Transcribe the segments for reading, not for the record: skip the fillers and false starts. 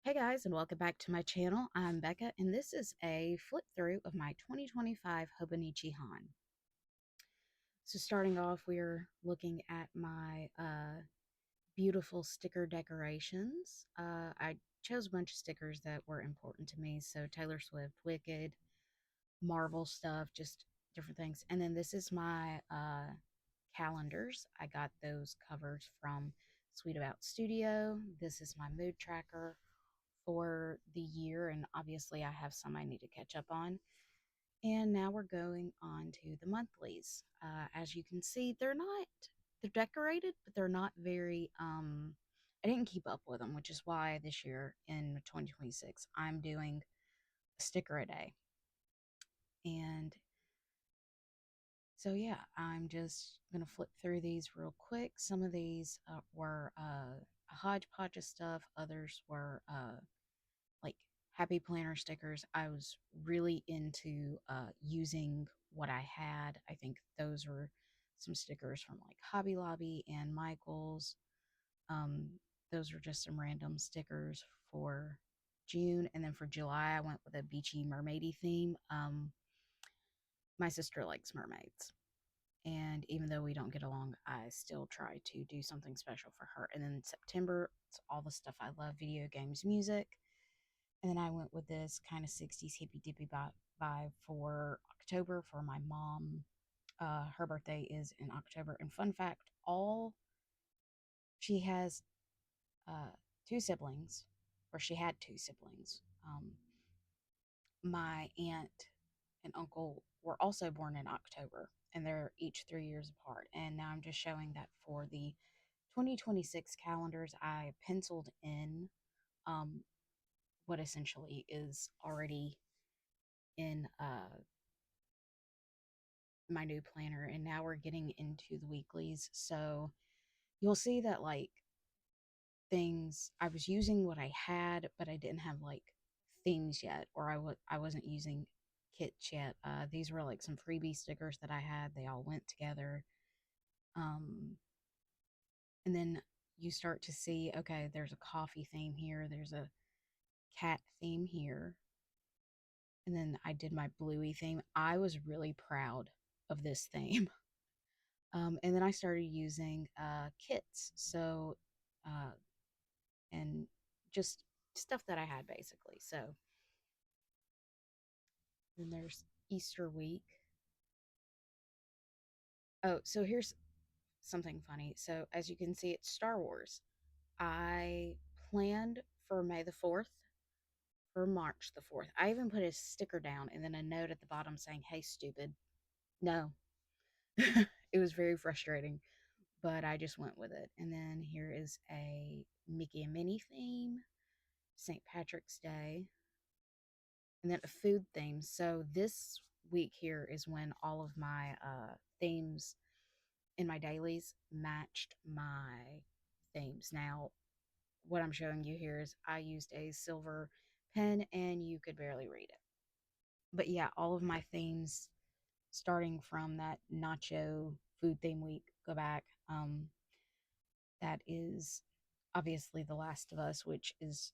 Hey guys, and welcome back to my channel. I'm Becca, and this is a flip through of my 2025 Hobonichi Han. So, starting off, we're looking at my beautiful sticker decorations. I chose a bunch of stickers that were important to me. So, Taylor Swift, Wicked, Marvel stuff, just different things. And then this is my calendars. I got those covers from Sweet About Studio. This is my mood tracker for the year, and obviously I have some I need to catch up on. And now we're going on to the monthlies. As you can see, they're decorated, but they're not very I didn't keep up with them, which is why this year in 2026 I'm doing a sticker a day. And so yeah, I'm just gonna flip through these real quick. Some of these were a hodgepodge of stuff, others were like happy planner stickers. I was really into using what I had. I think those were some stickers from like Hobby Lobby and Michael's. Um, those were just some random stickers for June. And then for July, I went with a beachy mermaidy theme. My sister likes mermaids. And even though we don't get along, I still try to do something special for her. And then September, it's all the stuff I love: video games, music. And then I went with this kind of 60s hippy dippy vibe for October for my mom. Her birthday is in October. And fun fact, all she has uh, two siblings, or she had two siblings. My aunt and uncle were also born in October, and they're each 3 years apart. And now I'm just showing that for the 2026 calendars, I penciled in um, what essentially is already in my new planner, and now we're getting into the weeklies. So you'll see that like things I was using what I had, but I didn't have like themes yet, or I wasn't using kits yet. These were like some freebie stickers that I had. They all went together. Um, and then you start to see, okay, there's a coffee theme here, there's a cat theme here, and then I did my bluey theme. I was really proud of this theme. And then I started using kits. So, uh, and just stuff that I had basically. So then there's Easter week. Oh, so here's something funny. So as you can see, it's Star Wars. I planned for May the 4th, for March the 4th. I even put a sticker down and then a note at the bottom saying, "Hey, stupid." No. It was very frustrating, but I just went with it. And then here is a Mickey and Minnie theme, St. Patrick's Day, and then a food theme. So this week here is when all of my themes in my dailies matched my themes. Now, what I'm showing you here is I used a silver pen and you could barely read it. But yeah, all of my themes starting from that nacho food theme week go back. That is obviously The Last of Us, which is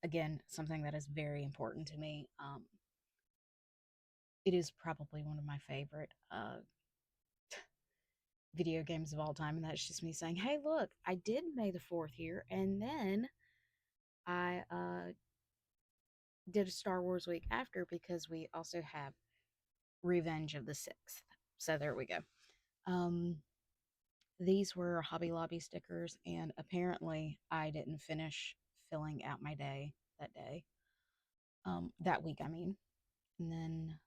again something that is very important to me. It is probably one of my favorite video games of all time, and that's just me saying, "Hey, look, I did May the 4th here, and then I did a Star Wars week after because we also have Revenge of the Sixth." So there we go. Um, these were Hobby Lobby stickers, and apparently I didn't finish filling out my day that day. That week, I mean. And then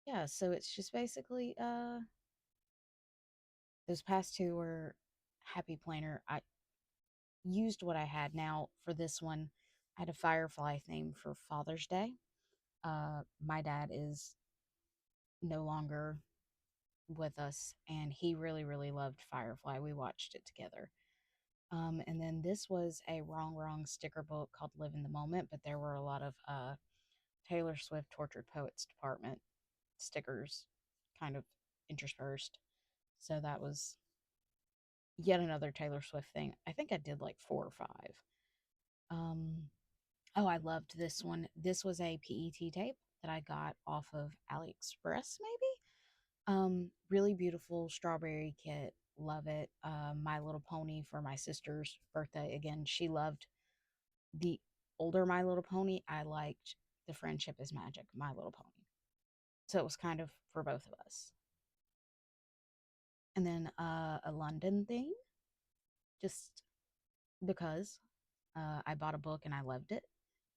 yeah, so it's just basically those past two were Happy Planner. I used what I had. Now for this one, I had a Firefly theme for Father's Day. My dad is no longer with us, and he really, really loved Firefly. We watched it together. And then this was a Wrong sticker book called Live in the Moment, but there were a lot of Taylor Swift Tortured Poets Department stickers kind of interspersed. So that was yet another Taylor Swift thing. I think I did like four or five. Um, oh, I loved this one. This was a PET tape that I got off of AliExpress, maybe. Really beautiful strawberry kit. Love it. My Little Pony for my sister's birthday. Again, she loved the older My Little Pony. I liked the Friendship is Magic, My Little Pony. So it was kind of for both of us. And then a London theme, just because I bought a book and I loved it.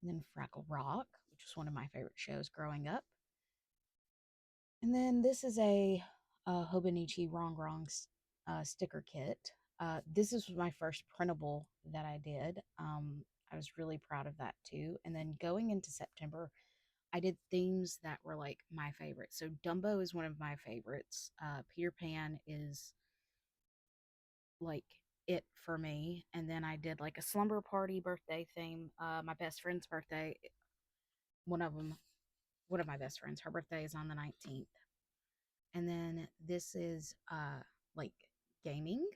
And then Fraggle Rock, which was one of my favorite shows growing up. And then this is a Hobonichi Wrong Wrongs sticker kit. This is my first printable that I did. I was really proud of that too. And then going into September, I did themes that were like my favorite. So Dumbo is one of my favorites. Peter Pan is like it for me. And then I did like a slumber party birthday theme. My best friend's birthday, one of them, one of my best friends, her birthday is on the 19th. And then this is like gaming.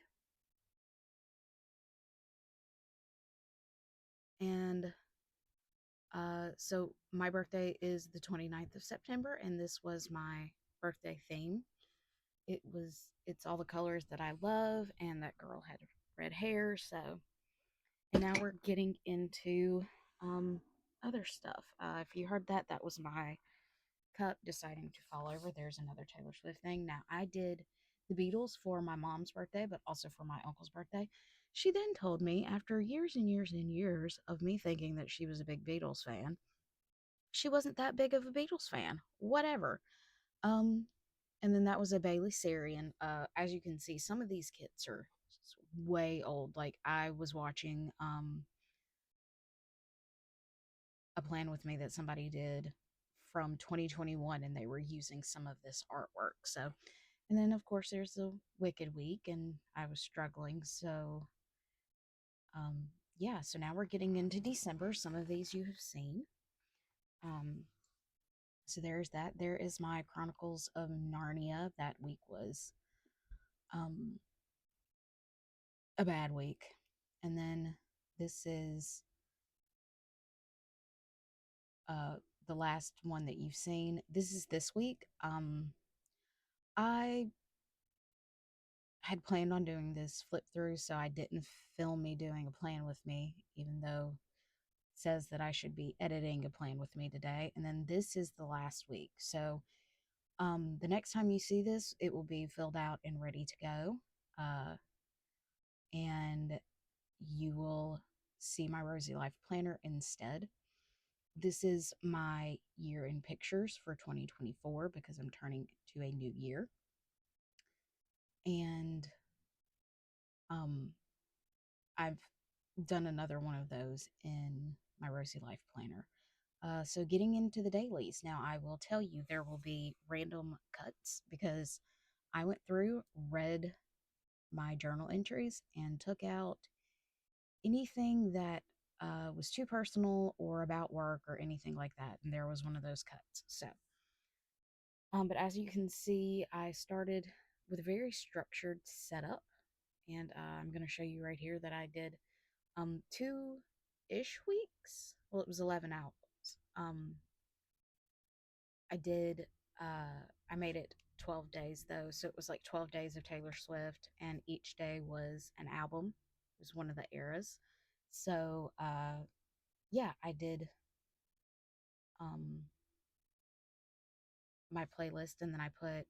And so my birthday is the 29th of September, and this was my birthday theme. It's all the colors that I love, and that girl had red hair. So, and now we're getting into um, other stuff. If you heard that, that was my cup deciding to fall over. There's another Taylor Swift thing. Now, I did the Beatles for my mom's birthday, but also for my uncle's birthday. She then told me, after years and years and years of me thinking that she was a big Beatles fan, she wasn't that big of a Beatles fan. Whatever. Um, and then that was a Bailey Sarian. As you can see, some of these kits are way old. Like I was watching a plan with me that somebody did from 2021, and they were using some of this artwork. So, and then of course there's the Wicked Week, and I was struggling. So, um, yeah. So now we're getting into December. Some of these you have seen. Um, so there's that. There is my Chronicles of Narnia. That week was um a bad week, and then this is uh the last one that you've seen. This is this week. I had planned on doing this flip through, so I didn't film me doing a plan with me, even though it says that I should be editing a plan with me today. And then this is the last week. So the next time you see this, it will be filled out and ready to go. And you will see my Rosy Life Planner instead. This is my year in pictures for 2024 because I'm turning to a new year. And um, I've done another one of those in my Rosy Life Planner. So, getting into the dailies. Now, I will tell you there will be random cuts because I went through, read my journal entries, and took out anything that was too personal or about work or anything like that. And there was one of those cuts. So, but as you can see, I started with a very structured setup. And I'm going to show you right here that I did 2-ish weeks. Well, it was 11 albums. Um, I did, I made it 12 days though. So it was like 12 days of Taylor Swift, and each day was an album. It was one of the eras. So, yeah, I did um, my playlist, and then I put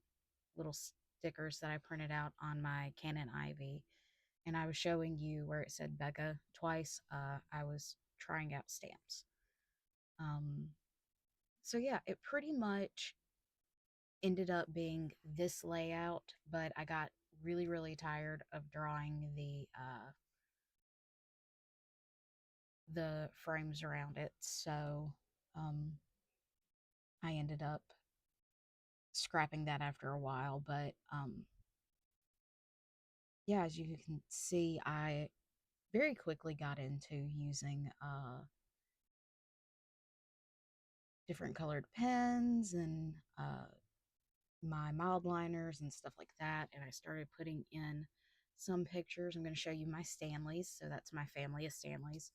little stickers that I printed out on my Canon Ivy. And I was showing you where it said Becca twice. I was trying out stamps. Um, so yeah, it pretty much ended up being this layout, but I got really, really tired of drawing the frames around it. So um, I ended up scrapping that after a while. But yeah, as you can see, I very quickly got into using different colored pens and my mild liners and stuff like that. And I started putting in some pictures. I'm going to show you my Stanleys. So that's my family of Stanleys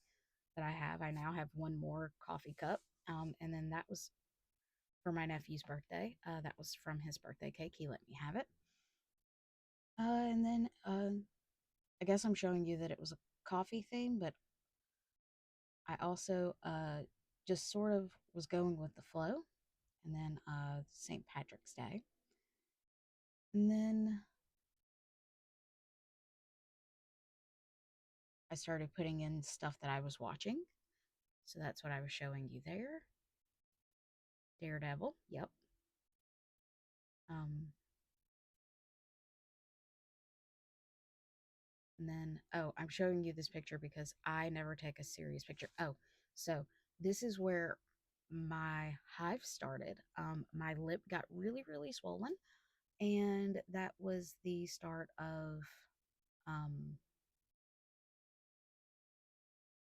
that I have. I now have one more coffee cup. And then that was for my nephew's birthday. That was from his birthday cake. He let me have it. And then I guess I'm showing you that it was a coffee theme, but I also just sort of was going with the flow. And then St. Patrick's Day. And then I started putting in stuff that I was watching. So that's what I was showing you there. Daredevil, yep. Um, and then, oh, I'm showing you this picture because I never take a serious picture. Oh, so this is where my hive started. My lip got really, really swollen, and that was the start of um,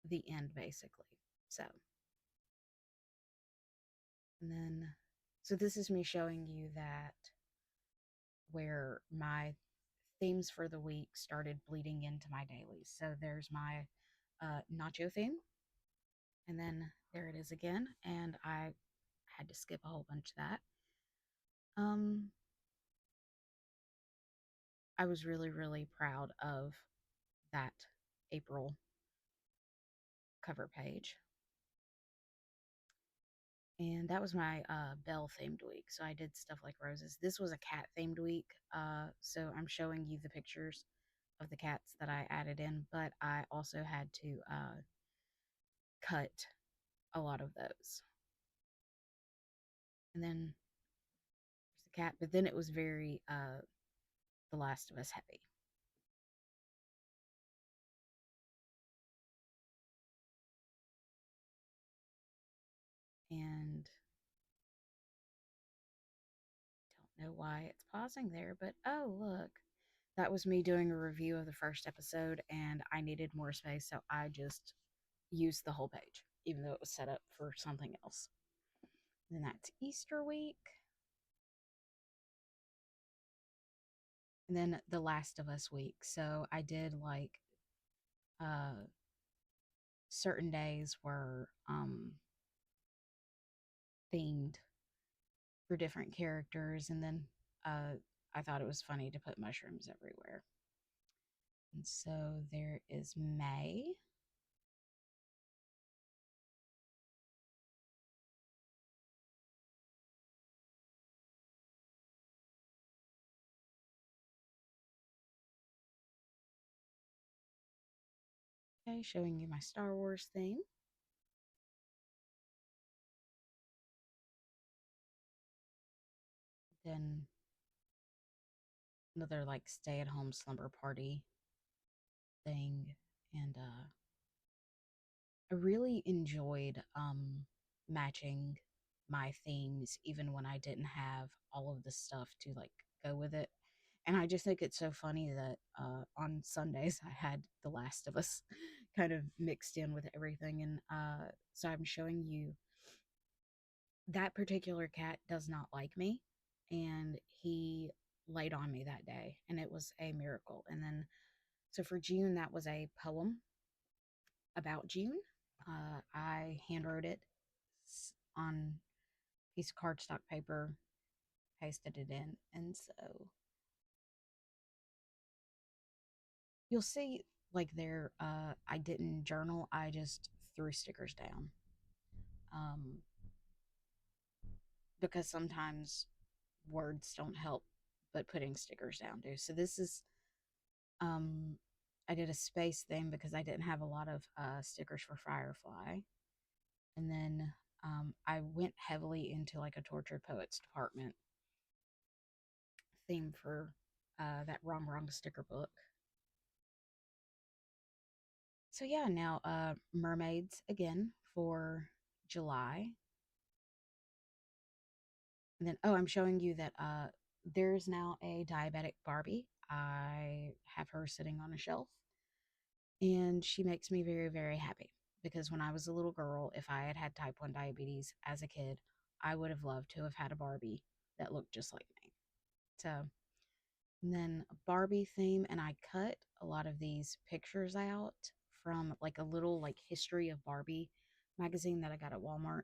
the end, basically. So, and then, so this is me showing you that where my themes for the week started bleeding into my dailies. So there's my nacho theme, and then there it is again, and I had to skip a whole bunch of that. Um, I was really, really proud of that April cover page. And that was my bell themed week. So I did stuff like roses. This was a cat themed week. So I'm showing you the pictures of the cats that I added in, but I also had to cut a lot of those. And then there's the cat, but then it was very The Last of Us heavy. And don't know why it's pausing there, but oh, look. That was me doing a review of the first episode, and I needed more space, so I just used the whole page, even though it was set up for something else. Then that's Easter week. And then The Last of Us week. So I did like uh certain days were themed for different characters, and then I thought it was funny to put mushrooms everywhere. And so there is May. Okay, showing you my Star Wars theme. Then another like stay at home slumber party thing. And I really enjoyed matching my themes even when I didn't have all of the stuff to like go with it. And I just think it's so funny that on Sundays I had The Last of Us kind of mixed in with everything. And so I'm showing you that particular cat does not like me. And he laid on me that day, and it was a miracle. And then, so for June, that was a poem about June. I handwrote it on a piece of cardstock paper, pasted it in, and so you'll see like there. I didn't journal. I just threw stickers down, um, because sometimes words don't help, but putting stickers down do. So this is um, I did a space thing because I didn't have a lot of stickers for Firefly. And then I went heavily into like a tortured poets department theme for that Wrong Wrong sticker book. So yeah, now mermaids again for July. And then oh, I'm showing you that there's now a diabetic Barbie. I have her sitting on a shelf, and she makes me very, very happy because when I was a little girl, if I had had type 1 diabetes as a kid, I would have loved to have had a Barbie that looked just like me. So And then a Barbie theme, and I cut a lot of these pictures out from like a little like history of Barbie magazine that I got at Walmart.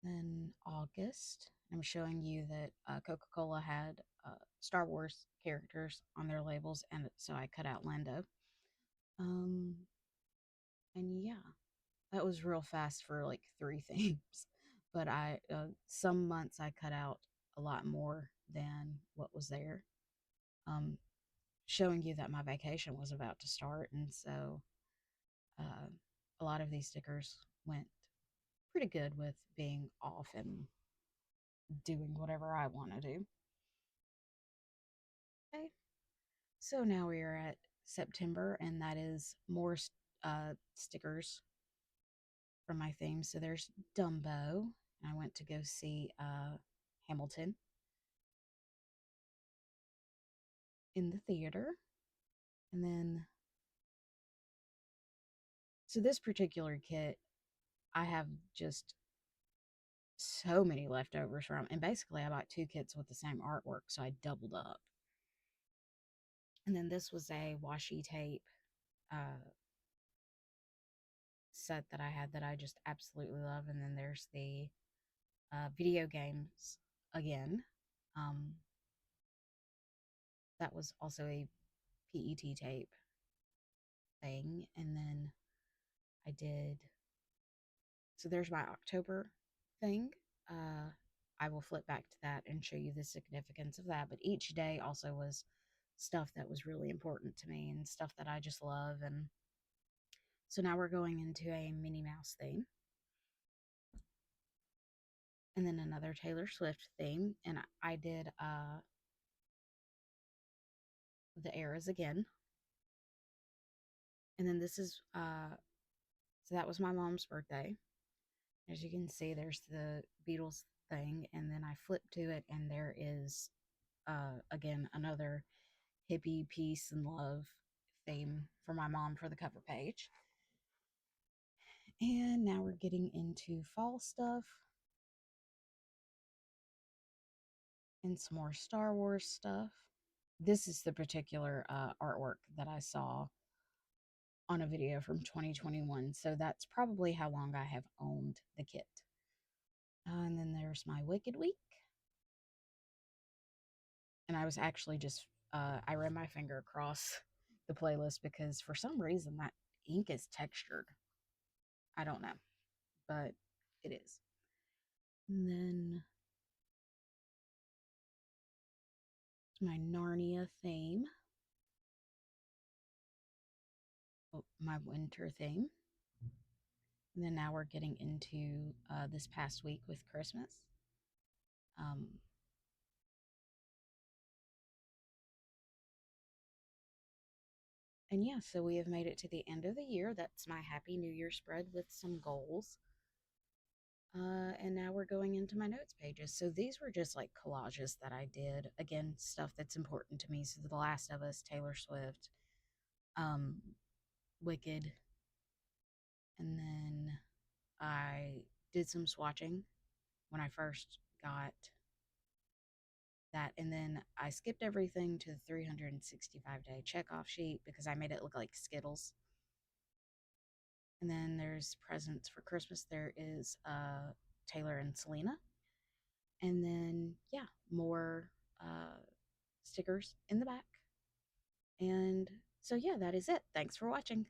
Then August, I'm showing you that Coca-Cola had Star Wars characters on their labels, and so I cut out Lando. Um, and yeah, that was real fast for like three themes. But I some months I cut out a lot more than what was there. Um, Showing you that my vacation was about to start, and so uh, a lot of these stickers went pretty good with being off and doing whatever I want to do. Okay, so now we are at September, and that is more stickers from my theme. So there's Dumbo. I went to go see Hamilton in the theater. And then, so this particular kit, I have just so many leftovers from. And basically, I bought two kits with the same artwork, so I doubled up. And then this was a washi tape uh, set that I had that I just absolutely love. And then there's the video games again. Um, that was also a PET tape thing. And then I did, so there's my October thing. Uh, I will flip back to that and show you the significance of that. But each day also was stuff that was really important to me and stuff that I just love. And so now we're going into a Minnie Mouse theme. And then another Taylor Swift theme. And I did the eras again. And then this is, so that was my mom's birthday. As you can see, there's the Beatles thing. And then I flip to it, and there is, again, another hippie peace and love theme for my mom for the cover page. And now we're getting into fall stuff and some more Star Wars stuff. This is the particular artwork that I saw on a video from 2021. So that's probably how long I have owned the kit. And then there's my Wicked Week. And I was actually just, I ran my finger across the playlist because for some reason that ink is textured. I don't know, but it is. And then my Narnia theme, oh, my winter theme. And then now we're getting into this past week with Christmas. Um, and yeah, so we have made it to the end of the year. That's my Happy New Year spread with some goals. And now we're going into my notes pages. So these were just like collages that I did. Again, stuff that's important to me. So The Last of Us, Taylor Swift, um, Wicked, and then I did some swatching when I first got that. And then I skipped everything to the 365-day checkoff sheet because I made it look like Skittles. And then there's presents for Christmas. There is Taylor and Selena. And then, yeah, more stickers in the back. And so, yeah, that is it. Thanks for watching.